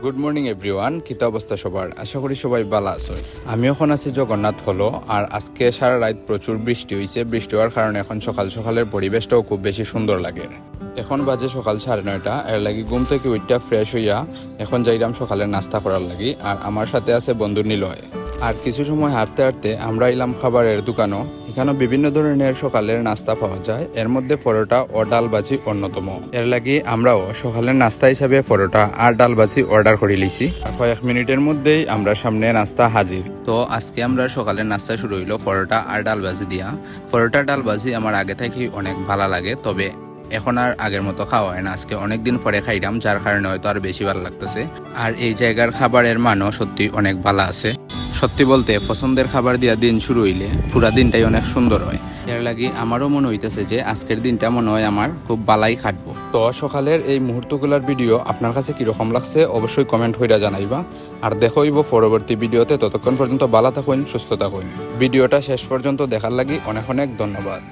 Good morning everyone, কিতা অবস্থা সবার? আশা করি সবাই ভালো আছো। আমি এখন আছি জগন্নাথ হলো, আর আজকে সারা রাত প্রচুর বৃষ্টি হয়েছে। বৃষ্টি হওয়ার কারণে এখন সকালের পরিবেশটাও খুব বেশি সুন্দর লাগে। এখন বাজে সকাল 9:30, এর লাগি ঘুম থেকে উইটা ফ্রেশ হইয়া এখন যাইলাম সকালের নাস্তা করার লাগি। আর আমার সাথে আছে বন্ধু নিলয়। আর কিছু সময় হাঁটতে হাঁটতে আমরা এলাম খাবারের দোকানও। এখানে বিভিন্ন ধরনের সকালের নাস্তা পাওয়া যায়, এর মধ্যে পরোটা ও ডাল ভাজি অন্যতম। এর লাগি আমরাও সকালের নাস্তা হিসাবে পরোটা আর ডাল ভাজি অর্ডার করে লিছি। কয়েক মিনিটের মধ্যেই আমরা সামনে নাস্তা হাজির। তো আজকে আমরা সকালের নাস্তা শুরু হইলো পরোটা আর ডাল ভাজি দিয়া। পরোটা ডাল ভাজি আমার আগে থেকেই অনেক ভালো লাগে, তবে এখন আর আগের মতো খাওয়া হয় না। আজকে অনেকদিন পরে খাইলাম, যার কারণে হয়তো আর বেশি ভালো লাগতেছে। আর এই জায়গার খাবারের মানও সত্যি অনেক ভালো আছে। সত্যি বলতে পছন্দের খাবার দিয়া দিন শুরু হইলে পুরা দিনটাই অনেক সুন্দর হয়। এর লাগি আমারও মনে হইতেছে যে আজকের দিনটা মনে হয় আমার খুব ভালাই কাটবো। তো সকালের এই মুহূর্তগুলোর ভিডিও আপনার কাছে কিরকম লাগছে অবশ্যই কমেন্ট হইরা জানাইবা। আর দেখইব পরবর্তী ভিডিওতে। ততক্ষণ পর্যন্ত ভালো থাকুন, সুস্থ থাকুন। ভিডিওটা শেষ পর্যন্ত দেখার লাগি অনেক অনেক ধন্যবাদ।